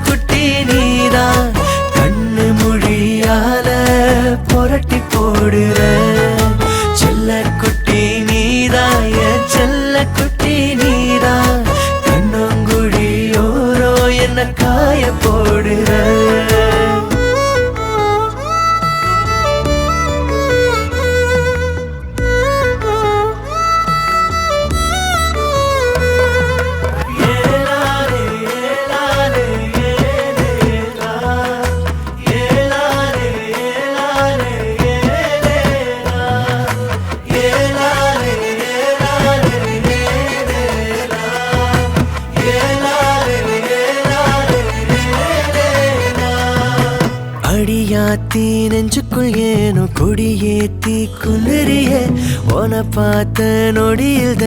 குட்டி நீதான் கண்ணு மொழியால புரட்டி போடுற செல்ல குட்டி நீதான் என் செல்ல குட்டி நீதான் கண்ணங்குழியோரோ என்ன காய போடுற அடியாத்தி நெஞ்சுக்குள் ஏனோ கொடியேத்தி குளிரியே உன பார்த்த நொடியில்